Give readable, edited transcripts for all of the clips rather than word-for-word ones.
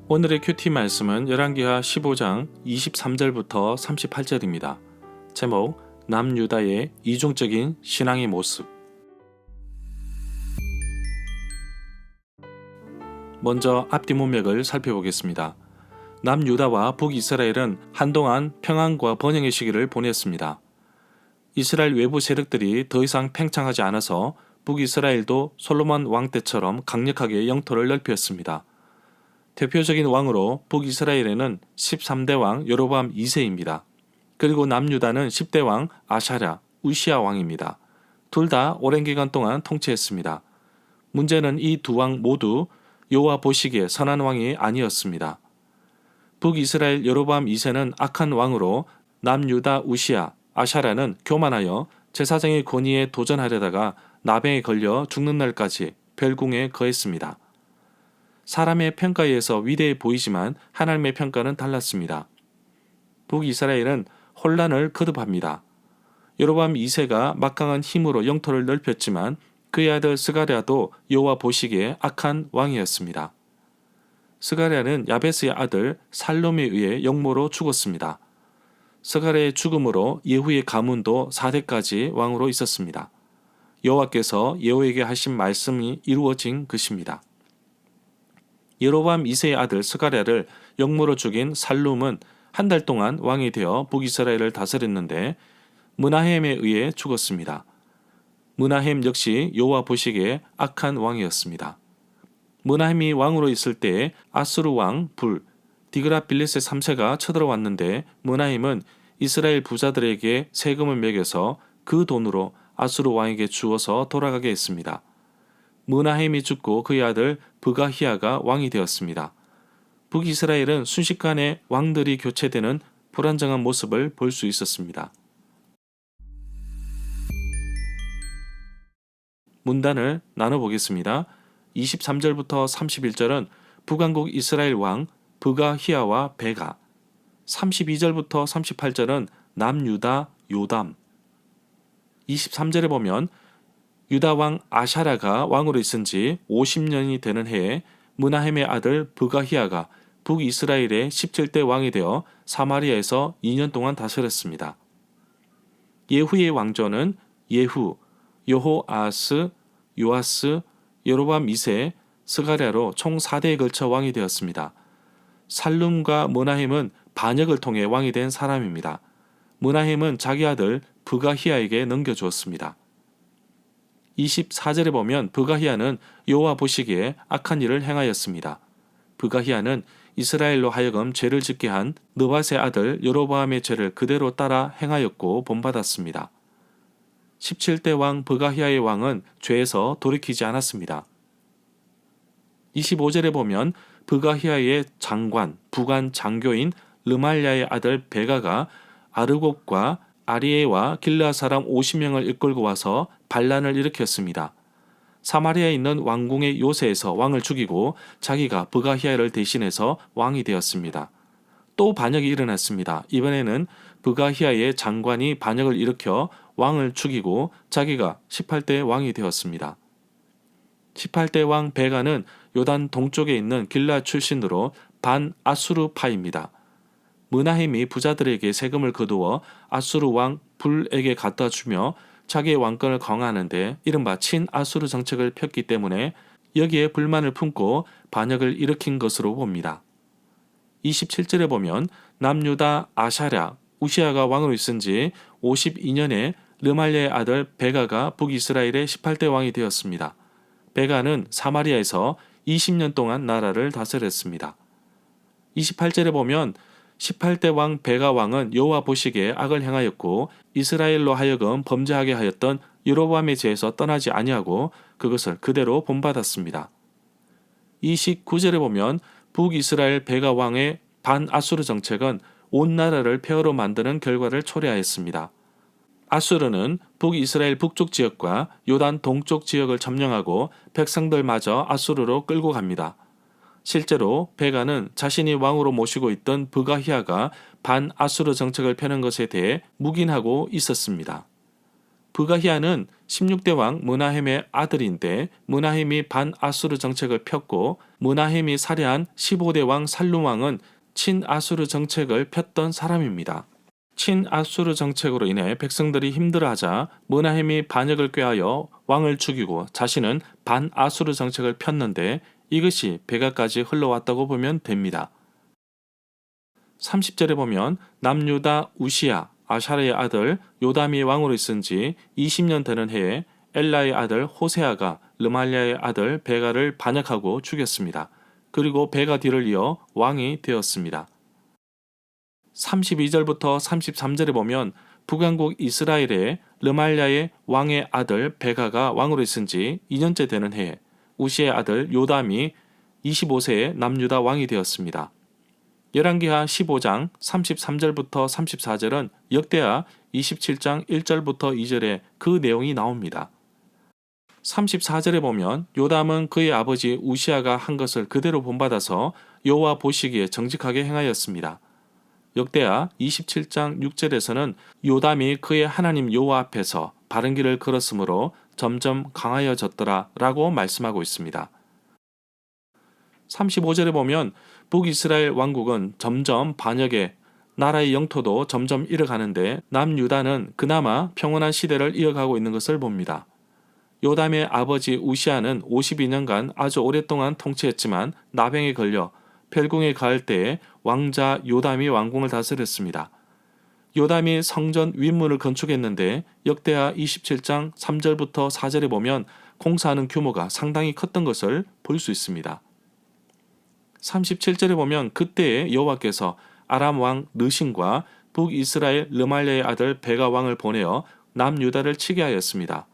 오늘의 큐티 말씀은 열왕기하 15장 23절부터 38절입니다. 제목 남유다의 이중적인 신앙의 모습. 먼저 앞뒤 문맥을 살펴보겠습니다. 남유다와 북이스라엘은 한동안 평안과 번영의 시기를 보냈습니다. 이스라엘 외부 세력들이 더 이상 팽창하지 않아서 북이스라엘도 솔로몬 왕 때처럼 강력하게 영토를 넓혔습니다. 대표적인 왕으로 북이스라엘에는 13대 왕 여로보암 2세입니다. 그리고 남유다는 10대 왕 아샤랴, 우시야 왕입니다. 둘 다 오랜 기간 동안 통치했습니다. 문제는 이 두 왕 모두 여호와 보시기에 선한 왕이 아니었습니다. 북이스라엘 여로보암 2세는 악한 왕으로 남유다 우시야, 아샤랴는 교만하여 제사장의 권위에 도전하려다가 나병에 걸려 죽는 날까지 별궁에 거했습니다. 사람의 평가에 의해서 위대해 보이지만 하나님의 평가는 달랐습니다. 북이스라엘은 혼란을 거듭합니다. 여로보암 2세가 막강한 힘으로 영토를 넓혔지만 그의 아들 스가랴도 여호와 보시기에 악한 왕이었습니다. 스가랴는 야베스의 아들 살롬에 의해 역모로 죽었습니다. 스가랴의 죽음으로 예후의 가문도 4대까지 왕으로 있었습니다. 여호와께서 예후에게 하신 말씀이 이루어진 것입니다. 여로보암 2세의 아들 스가랴를 역모로 죽인 살룸은 한 달 동안 왕이 되어 북이스라엘을 다스렸는데 므나헴에 의해 죽었습니다. 므나헴 역시 여호와 보시기에 악한 왕이었습니다. 므나헴이 왕으로 있을 때에 아수르 왕 불, 디그라빌레셋 3세가 쳐들어왔는데 므나헴은 이스라엘 부자들에게 세금을 매겨서 그 돈으로 아수르 왕에게 주어서 돌아가게 했습니다. 므나헴이 죽고 그의 아들 브가히야가 왕이 되었습니다. 북이스라엘은 순식간에 왕들이 교체되는 불안정한 모습을 볼 수 있었습니다. 문단을 나눠보겠습니다. 23절부터 31절은 북왕국 이스라엘 왕 브가히야와 베가, 32절부터 38절은 남유다 요담, 23절에 보면 유다 왕 아샤랴가 왕으로 있은 지 50년이 되는 해에 므나헴의 아들 브가히야가 북이스라엘의 17대 왕이 되어 사마리아에서 2년 동안 다스렸습니다. 예후의 왕조는 예후, 여호아스, 요아스, 여로보암 2세, 스가랴로 총 4대에 걸쳐 왕이 되었습니다. 살룸과 므나헴은 반역을 통해 왕이 된 사람입니다. 므나헴은 자기 아들 브가히야에게 넘겨주었습니다. 24절에 보면 브가히야는 여호와 보시기에 악한 일을 행하였습니다. 브가히야는 이스라엘로 하여금 죄를 짓게 한 느밧의 아들 여로보암의 죄를 그대로 따라 행하였고 본받았습니다. 17대 왕 브가히야의 왕은 죄에서 돌이키지 않았습니다. 25절에 보면 브가히야의 장관, 부관 장교인 르말랴의 아들 베가가 아르곱과 아리에와 길르앗 사람 50명을 이끌고 와서 반란을 일으켰습니다. 사마리아에 있는 왕궁의 요새에서 왕을 죽이고 자기가 브가히야를 대신해서 왕이 되었습니다. 또 반역이 일어났습니다. 이번에는 브가히야의 장관이 반역을 일으켜 왕을 죽이고 자기가 18대 왕이 되었습니다. 18대 왕 베가는 요단 동쪽에 있는 길르앗 출신으로 반아수르파입니다. 므나헴이 부자들에게 세금을 거두어 아수르 왕 불에게 갖다 주며 자기의 왕권을 강화하는데 이른바 친아수르 정책을 폈기 때문에 여기에 불만을 품고 반역을 일으킨 것으로 봅니다. 27절에 보면 남유다 아샤랴, 우시야가 왕으로 있은 지 52년에 르말랴의 아들 베가가 북이스라엘의 18대 왕이 되었습니다. 베가는 사마리아에서 20년 동안 나라를 다스렸습니다. 28절에 보면 18대 왕 베가 왕은 여호와 보시기에 악을 행하였고 이스라엘로 하여금 범죄하게 하였던 여로보암의 죄에서 떠나지 아니하고 그것을 그대로 본받았습니다. 29절에 보면 북이스라엘 베가 왕의 반아수르 정책은 온 나라를 폐허로 만드는 결과를 초래하였습니다. 아수르는 북이스라엘 북쪽 지역과 요단 동쪽 지역을 점령하고 백성들마저 아수르로 끌고 갑니다. 실제로 베가는 자신이 왕으로 모시고 있던 브가히야가 반아수르 정책을 펴는 것에 대해 묵인하고 있었습니다. 브가히아는 16대 왕 므나헴의 아들인데 므나헴이 반아수르 정책을 폈고 므나헴이 살해한 15대 왕 살룸 왕은 친아수르 정책을 폈던 사람입니다. 친아수르 정책으로 인해 백성들이 힘들어하자 므나헴이 반역을 꾀하여 왕을 죽이고 자신은 반아수르 정책을 폈는데 이것이 백아까지 흘러왔다고 보면 됩니다. 30절에 보면 남유다 우시야 아샤르의 아들 요담이 왕으로 있은 지 20년 되는 해에 엘라의 아들 호세아가 르말리아의 아들 베가를 반역하고 죽였습니다. 그리고 베가 뒤를 이어 왕이 되었습니다. 32절부터 33절에 보면 북왕국 이스라엘의 르말리아의 왕의 아들 베가가 왕으로 있은 지 2년째 되는 해에 우시의 아들 요담이 25세에 남유다 왕이 되었습니다. 열왕기하 15장 33절부터 34절은 역대하 27장 1절부터 2절에 그 내용이 나옵니다. 34절에 보면 요담은 그의 아버지 우시아가 한 것을 그대로 본받아서 여호와 보시기에 정직하게 행하였습니다. 역대하 27장 6절에서는 요담이 그의 하나님 여호와 앞에서 바른 길을 걸었으므로 점점 강하여졌더라 라고 말씀하고 있습니다. 35절에 보면 북이스라엘 왕국은 점점 반역에 나라의 영토도 점점 잃어가는데 남유다는 그나마 평온한 시대를 이어가고 있는 것을 봅니다. 요담의 아버지 우시아는 52년간 아주 오랫동안 통치했지만 나병에 걸려 펠궁에 가을 때에 왕자 요담이 왕궁을 다스렸습니다. 요담이 성전 윗문을 건축했는데 역대하 27장 3절부터 4절에 보면 공사하는 규모가 상당히 컸던 것을 볼 수 있습니다. 37절에 보면 그때에 여호와께서 아람 왕 르신과 북이스라엘 르말리아의 아들 베가 왕을 보내어 남유다를 치게 하였습니다.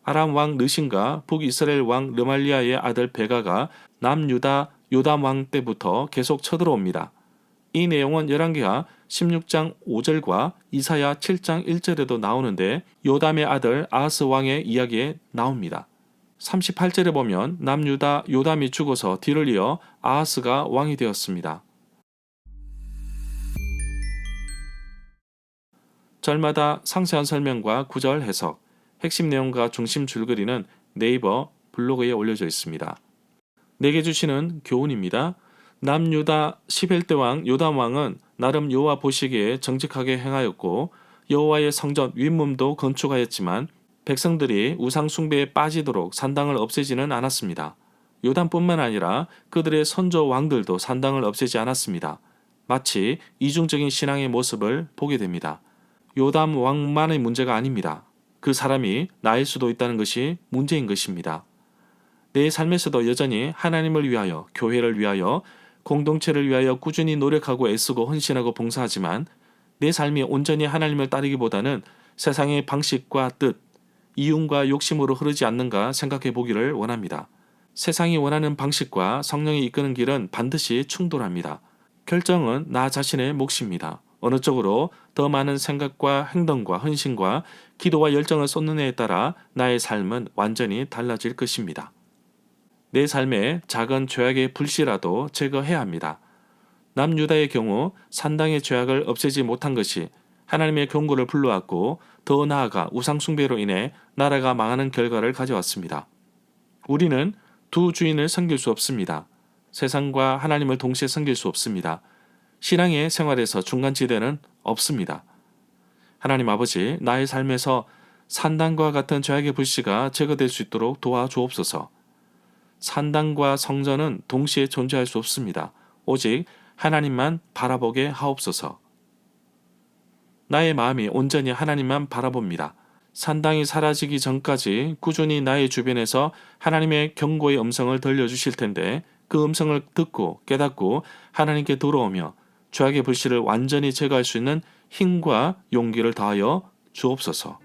아람 왕 르신과 북이스라엘 왕 르말리아의 아들 베가가 남유다 요담 왕 때부터 계속 쳐들어옵니다. 이 내용은 열왕기하 16장 5절과 이사야 7장 1절에도 나오는데 요담의 아들 아하스 왕의 이야기에 나옵니다. 38절에 보면 남유다 요담이 죽어서 뒤를 이어 아하스가 왕이 되었습니다. 절마다 상세한 설명과 구절 해석, 핵심 내용과 중심 줄거리는 네이버 블로그에 올려져 있습니다. 내게 주시는 교훈입니다. 남유다 11대 왕 요담 왕은 나름 여호와 보시기에 정직하게 행하였고 여호와의 성전 윗문도 건축하였지만 백성들이 우상 숭배에 빠지도록 산당을 없애지는 않았습니다. 요담뿐만 아니라 그들의 선조 왕들도 산당을 없애지 않았습니다. 마치 이중적인 신앙의 모습을 보게 됩니다. 요담 왕만의 문제가 아닙니다. 그 사람이 나일 수도 있다는 것이 문제인 것입니다. 내 삶에서도 여전히 하나님을 위하여, 교회를 위하여, 공동체를 위하여 꾸준히 노력하고 애쓰고 헌신하고 봉사하지만 내 삶이 온전히 하나님을 따르기보다는 세상의 방식과 뜻, 이윤과 욕심으로 흐르지 않는가 생각해 보기를 원합니다. 세상이 원하는 방식과 성령이 이끄는 길은 반드시 충돌합니다. 결정은 나 자신의 몫입니다. 어느 쪽으로 더 많은 생각과 행동과 헌신과 기도와 열정을 쏟느냐에 따라 나의 삶은 완전히 달라질 것입니다. 내 삶에 작은 죄악의 불씨라도 제거해야 합니다. 남유다의 경우 산당의 죄악을 없애지 못한 것이 하나님의 경고를 불러왔고 더 나아가 우상숭배로 인해 나라가 망하는 결과를 가져왔습니다. 우리는 두 주인을 섬길 수 없습니다. 세상과 하나님을 동시에 섬길 수 없습니다. 신앙의 생활에서 중간지대는 없습니다. 하나님 아버지, 나의 삶에서 산당과 같은 죄악의 불씨가 제거될 수 있도록 도와주옵소서. 산당과 성전은 동시에 존재할 수 없습니다. 오직 하나님만 바라보게 하옵소서. 나의 마음이 온전히 하나님만 바라봅니다. 산당이 사라지기 전까지 꾸준히 나의 주변에서 하나님의 경고의 음성을 들려주실 텐데 그 음성을 듣고 깨닫고 하나님께 돌아오며 죄악의 불씨를 완전히 제거할 수 있는 힘과 용기를 다하여 주옵소서.